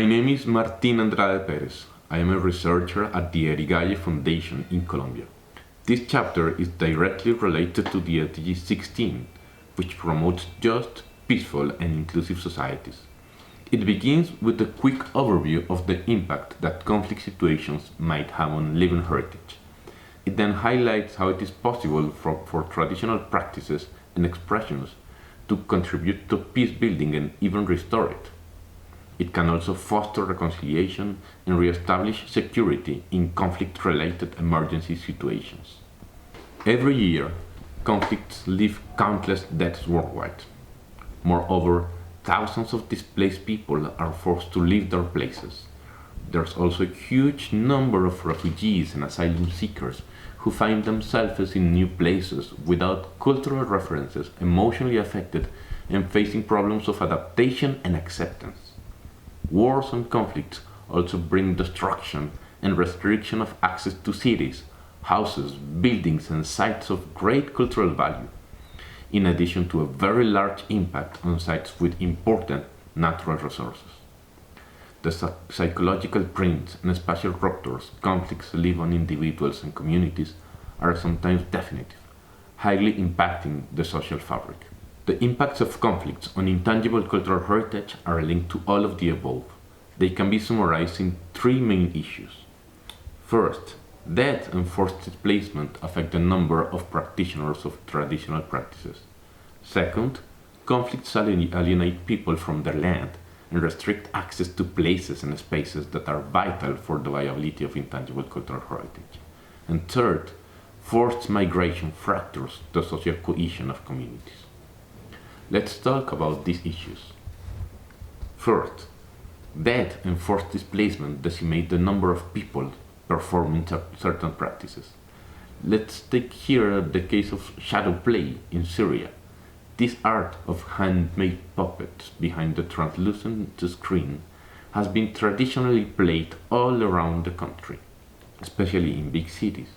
My name is Martín Andrade Perez. I am a researcher at the Erigalle Foundation in Colombia. This chapter is directly related to the SDG 16, which promotes just, peaceful, and inclusive societies. It begins with a quick overview of the impact that conflict situations might have on living heritage. It then highlights how it is possible for traditional practices and expressions to contribute to peace building and even restore it. It can also foster reconciliation and re-establish security in conflict-related emergency situations. Every year, conflicts leave countless deaths worldwide. Moreover, thousands of displaced people are forced to leave their places. There's also a huge number of refugees and asylum seekers who find themselves in new places without cultural references, emotionally affected, and facing problems of adaptation and acceptance. Wars and conflicts also bring destruction and restriction of access to cities, houses, buildings, and sites of great cultural value, in addition to a very large impact on sites with important natural resources. The psychological prints and spatial ruptures conflicts leave on individuals and communities are sometimes definitive, highly impacting the social fabric. The impacts of conflicts on intangible cultural heritage are linked to all of the above. They can be summarized in three main issues. First, death and forced displacement affect the number of practitioners of traditional practices. Second, conflicts alienate people from their land and restrict access to places and spaces that are vital for the viability of intangible cultural heritage. And third, forced migration fractures the social cohesion of communities. Let's talk about these issues. First, death and forced displacement decimate the number of people performing certain practices. Let's take here the case of shadow play in Syria. This art of handmade puppets behind the translucent screen has been traditionally played all around the country, especially in big cities,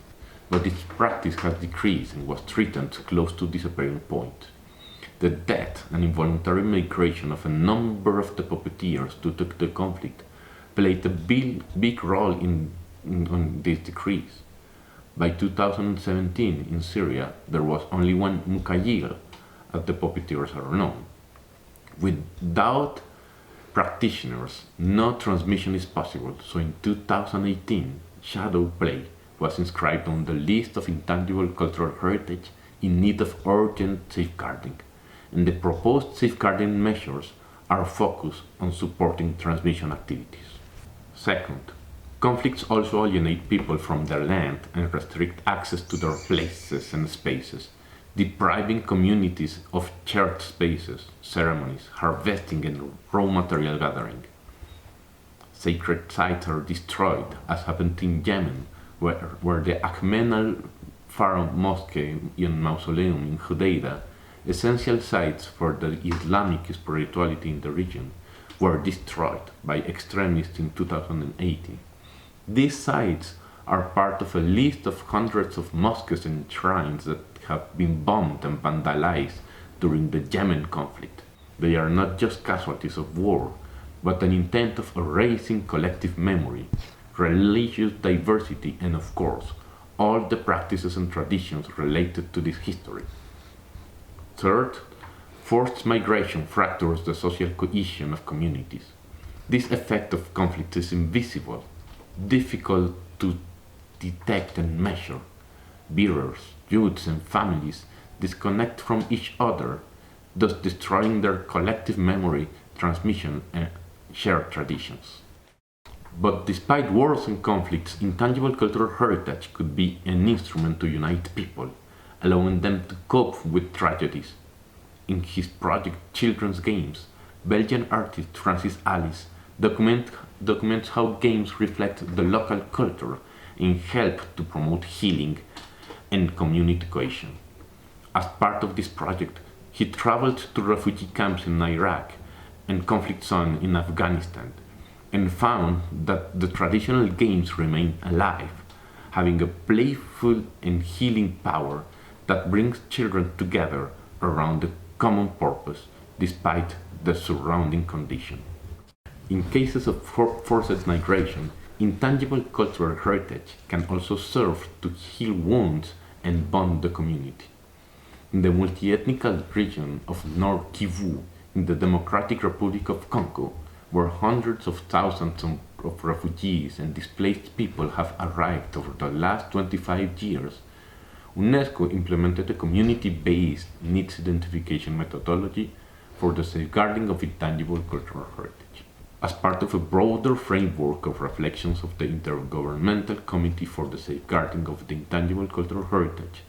but its practice has decreased and was threatened close to disappearing point. The death and involuntary migration of a number of the puppeteers due to the conflict played a big role in this decrease. By 2017 in Syria, there was only one mukayil, as the puppeteers are known. Without practitioners, no transmission is possible, so in 2018, shadow play was inscribed on the list of intangible cultural heritage in need of urgent safeguarding, and the proposed safeguarding measures are focused on supporting transmission activities. Second, conflicts also alienate people from their land and restrict access to their places and spaces, depriving communities of shared spaces, ceremonies, harvesting, and raw material gathering. Sacred sites are destroyed, as happened in Yemen, where the Ahmed al-Pharaoh Mosque and Mausoleum in Hodeidah, essential sites for the Islamic spirituality in the region, were destroyed by extremists in 2018. These sites are part of a list of hundreds of mosques and shrines that have been bombed and vandalized during the Yemen conflict. They are not just casualties of war, but an intent of erasing collective memory, religious diversity, and of course, all the practices and traditions related to this history. Third, forced migration fractures the social cohesion of communities. This effect of conflict is invisible, difficult to detect and measure. Bearers, youths, and families disconnect from each other, thus destroying their collective memory, transmission, and shared traditions. But despite wars and conflicts, intangible cultural heritage could be an instrument to unite people, allowing them to cope with tragedies. In his project Children's Games, Belgian artist Francis Alice documents how games reflect the local culture and help to promote healing and community cohesion. As part of this project, he traveled to refugee camps in Iraq and conflict zones in Afghanistan, and found that the traditional games remain alive, having a playful and healing power that brings children together around a common purpose despite the surrounding condition. In cases of forced migration, intangible cultural heritage can also serve to heal wounds and bond the community. In the multi-ethnic region of North Kivu, in the Democratic Republic of Congo, where hundreds of thousands of refugees and displaced people have arrived over the last 25 years, UNESCO implemented a community-based needs identification methodology for the safeguarding of intangible cultural heritage. As part of a broader framework of reflections of the Intergovernmental Committee for the Safeguarding of the Intangible Cultural Heritage,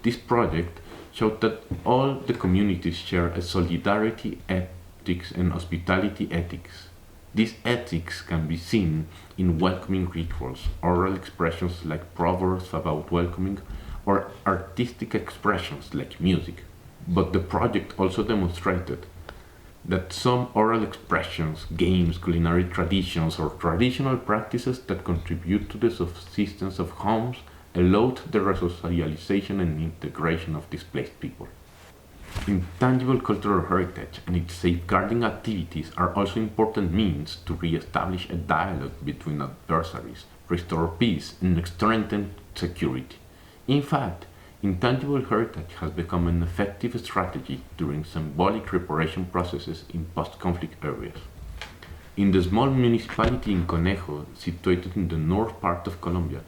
this project showed that all the communities share a solidarity ethics and hospitality ethics. These ethics can be seen in welcoming rituals, oral expressions like proverbs about welcoming, or artistic expressions like music. But the project also demonstrated that some oral expressions, games, culinary traditions, or traditional practices that contribute to the subsistence of homes allowed the resocialization and integration of displaced people. Intangible cultural heritage and its safeguarding activities are also important means to re-establish a dialogue between adversaries, restore peace, and strengthen security. In fact, intangible heritage has become an effective strategy during symbolic reparation processes in post-conflict areas. In the small municipality in Conejo, situated in the north part of Colombia,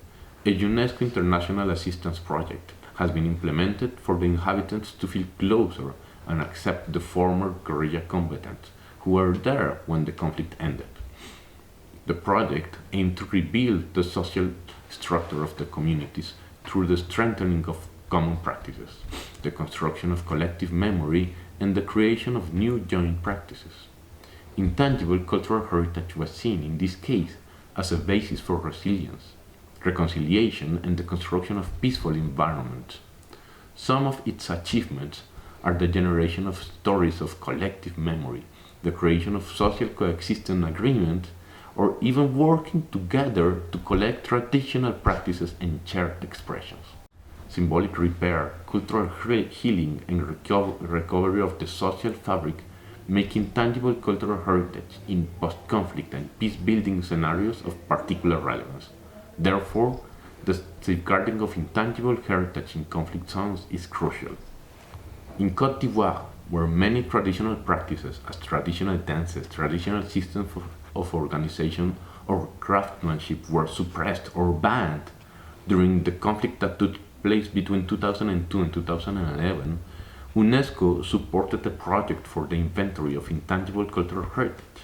a UNESCO International Assistance Project has been implemented for the inhabitants to feel closer and accept the former guerrilla combatants who were there when the conflict ended. The project aimed to rebuild the social structure of the communities through the strengthening of common practices, the construction of collective memory, and the creation of new joint practices. Intangible cultural heritage was seen in this case as a basis for resilience, reconciliation, and the construction of peaceful environments. Some of its achievements are the generation of stories of collective memory, the creation of social coexistence agreements, or even working together to collect traditional practices and shared expressions. Symbolic repair, cultural healing, and recovery of the social fabric make intangible cultural heritage in post-conflict and peace-building scenarios of particular relevance. Therefore, the safeguarding of intangible heritage in conflict zones is crucial. In Côte d'Ivoire, where many traditional practices as traditional dances, traditional systems of organization, or craftsmanship were suppressed or banned during the conflict that took place between 2002 and 2011, UNESCO supported a project for the inventory of intangible cultural heritage.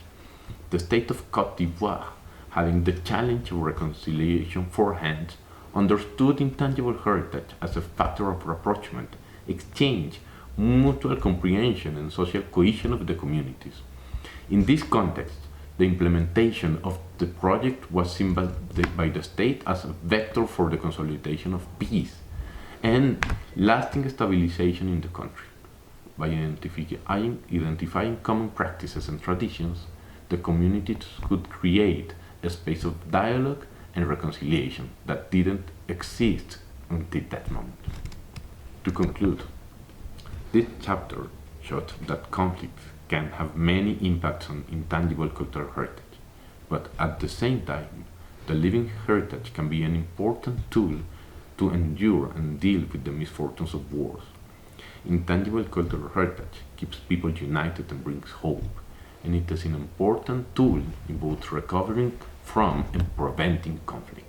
The state of Côte d'Ivoire, having the challenge of reconciliation forehand, understood intangible heritage as a factor of rapprochement, exchange, mutual comprehension, and social cohesion of the communities. In this context, the implementation of the project was seen by the state as a vector for the consolidation of peace and lasting stabilization in the country. By identifying common practices and traditions, the communities could create a space of dialogue and reconciliation that didn't exist until that moment. To conclude, this chapter showed that conflict can have many impacts on intangible cultural heritage, but at the same time, the living heritage can be an important tool to endure and deal with the misfortunes of wars. Intangible cultural heritage keeps people united and brings hope, and it is an important tool in both recovering from and preventing conflict.